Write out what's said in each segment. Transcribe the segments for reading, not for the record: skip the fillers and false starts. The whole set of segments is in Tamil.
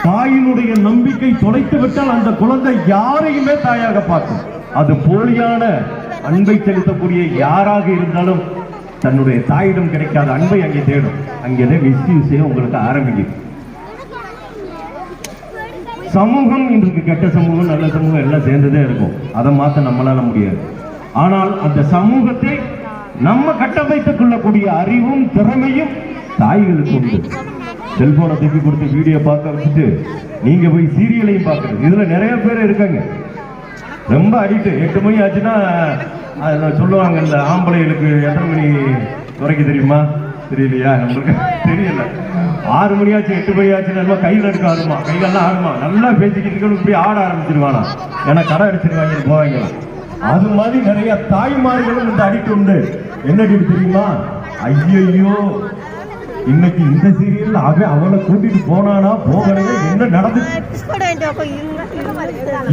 தாயினுடைய நம்பிக்கை தொலைத்து விட்டால் அந்த குழந்தை யாரையுமே தாயாக பார்க்கும். அது போலியான அன்பை செலுத்தக்கூடிய யாராக இருந்தாலும் தன்னுடைய தாயிடம் கிடைக்காத அன்பை அங்கே தேடும். அங்கேதான் மிஸ்யூஸே உங்களுக்கு ஆரம்பிக்குது. சமூகம் இன்றைக்கு கெட்ட சமூகம் நல்ல சமூகம் எல்லாம் சேர்ந்துதான் இருக்கும். அதை மாற்ற நம்மளால முடியாது. ஆனால் அந்த சமூகத்தை நம்ம கட்டமைத்துக் கொள்ளக்கூடிய அறிவும் திறமையும் தாய்களுக்கு உண்டு. செல்போனை தூக்கி கொடுத்து வீடியோ பார்க்க வச்சுட்டு நீங்க போய் சீரியலையும் பார்க்கறது. இதுல நிறைய பேர் இருக்காங்க ரொம்ப அடிக்ட். 8 மணி ஆச்சுன்னா சொல்லுவாங்கல்ல, ஆம்பளைகளுக்கு எத்தனை மணி வரைக்கும் தெரியுமா? தெரியலையா? நம்மளுக்கு தெரியல. 6 மணி ஆச்சு 8 மணி ஆச்சுன்னா கையில் எடுக்க ஆடுமா, கையிலெல்லாம் ஆடுமா, நல்லா பேசிக்கிட்டு இப்படி ஆட ஆரம்பிச்சிருவானா, ஏன்னா கடை அடிச்சிருவாங்க போவாங்களா. அது மாதிரி நிறைய தாய்மார்களும் இந்த அடிக்ட் உண்டு. என்ன அடிக்ட் தெரியுமா? ஐயோ இன்னைக்கு இந்த சீரியல் அவளை கூட்டிட்டு போனானா போகலையே, என்ன நடந்துச்சு,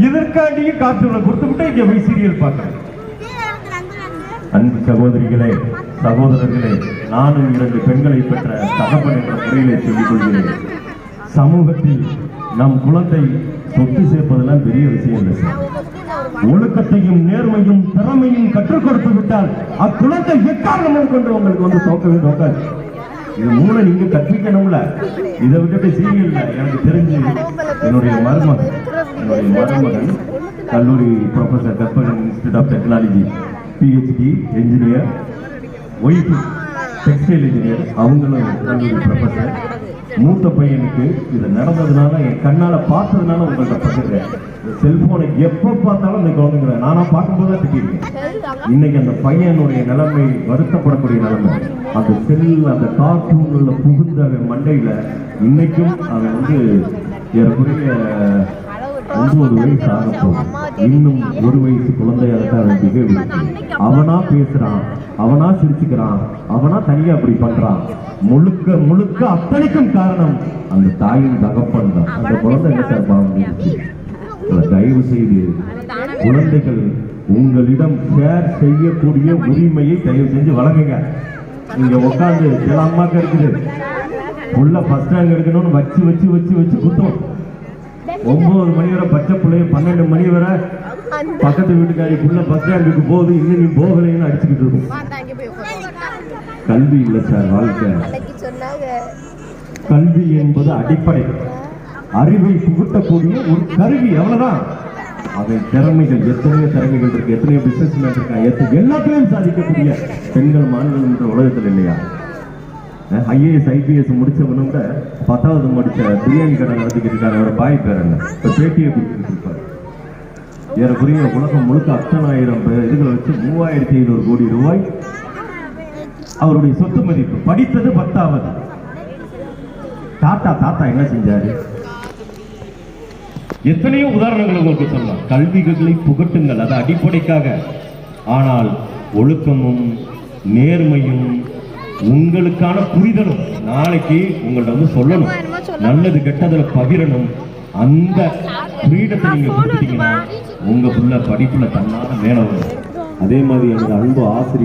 இதற்காண்டியே காற்றுல கொடுத்துக்கிட்டே இங்க போய் சீரியல் பார்க்கிறேன். அன்பு சகோதரிகளே சகோதரர்களே, நானும் 2 பெண்களை பெற்ற தகப்பன் என்ற முறையிலே சொல்லிக் கொள்கிறேன். சமூகத்தில் நம் குழந்தை சொத்து சேர்ப்பதெல்லாம் பெரிய விஷயம் இல்லை சார். ஒழுக்கத்தையும் நேர்மையும் திறமையும் கற்றுக் கொடுத்து விட்டால் அக்குழந்தை எக்காரணமும் கொண்டு உங்களுக்கு வந்து தோக்கவே தோக்காது. இது மூளை நீங்க கற்பிக்கணும்ல. இதை விட்டுட்டு சீரியல்ல எனக்கு தெரிஞ்சு என்னுடைய மருமகன் கல்லூரி ப்ரொஃபசர் கற்பன் institute of technology PhD engineer, wife textile engineer, அவங்களும் கல்லூரி ப்ரொஃபசர். மூத்த பையனுக்கு இது நடந்ததுனால என் கண்ணால பார்த்ததுனால உங்கள்கிட்ட பகிர்றேன். செல்போனை எப்போ பார்த்தாலும் இந்த குழந்தைங்க நானா பார்க்கும்போது தான் திட்டிருக்கேன். இன்னைக்கு அந்த பையனுடைய நிலைமை வருத்தப்படக்கூடிய நிலைமை. அந்த செல் அந்த கார்ட்டூன்ல புகுந்த அவன் மண்டையில இன்னைக்கும் அவன் வந்து ஏறக்குறைய 9 வயசு ஆகப்போகும். இன்னும் 1 வயசு குழந்தையாக அவன் பிஹேவ் இருக்கு. அவனா பேசுறான், அவனா சிரிச்சுக்கிறான், அவனா தனியா அப்படி பண்றான். முழுக்க முழுக்க அத்தனைக்கும் காரணம் அந்த தாயின் தகப்பன் தான். அந்த குழந்தை என்ன சார் பாவம். தயவு செய்து குழந்தைகள் உங்களிடம் ஷேர் செய்யக்கூடிய உரிமையை தயவு செஞ்சு வழங்குங்க. நீங்க உட்காந்து சில அம்மாக்கு இருக்குது உள்ள ஃபர்ஸ்ட் ரேங்க் எடுக்கணும்னு வச்சு வச்சு வச்சு வச்சு குத்தம். 9 மணி வரை பச்சை பிள்ளைய 12 மணி வரை பக்கத்து வீட்டுக்காரி புள்ள ஃபர்ஸ்ட் ரேங்குக்கு போகுது, இன்னும் நீ போகலைன்னு அடிச்சுக்கிட்டு இருக்கும். கல்வி இல்லை சார் வாழ்க்கை. கல்வி என்பது அடிப்படை. அறிவை புகுட்டக்கூடிய ஒரு கருவி, அவ்வளவுதான். அதை திறமைகள் எத்தனையோ திறமைகள் இருக்கு, எத்தனையோ பிசினஸ் மேன் இருக்கா, எல்லாத்தையும் சாதிக்கக்கூடிய பெண்கள் மாணவர்கள் என்ற உலகத்தில் இல்லையா? IAS IPS முடிச்சவனும் 10வது முடிச்ச பிரியாணி கடை நடத்திக்கிட்டு இருக்காரு. அவர் பாய் பேர் என்ன, இப்போ பேட்டியை கொடுத்துட்டு இருப்பார். ஏறக்குறைய உலகம் முழுக்க 10,000 இதுகளை வச்சு 3500 கோடி ரூபாய் அவருடைய சொத்து மதிப்பு. படித்தது 10வது. தாத்தா என்ன செஞ்சாரு? எத்தனையோ உதாரணங்கள் உங்களுக்கு சொல்லலாம். கல்விகளை புகட்டுங்கள், அது அடிப்படைக்காக. ஆனால் ஒழுக்கமும் நேர்மையும் உங்களுக்கான புரிதலும் நாளைக்கு உங்கள்ட்ட வந்து சொல்லணும். நல்லது கெட்டதுல பகிரணும். அந்த ஃப்ரீடத்தை நீங்க கொடுத்துட்டீங்கன்னா உங்க புள்ள படிப்புல தன்னால மேல வரும். அதே மாதிரி எனது அன்பு ஆசிரியர்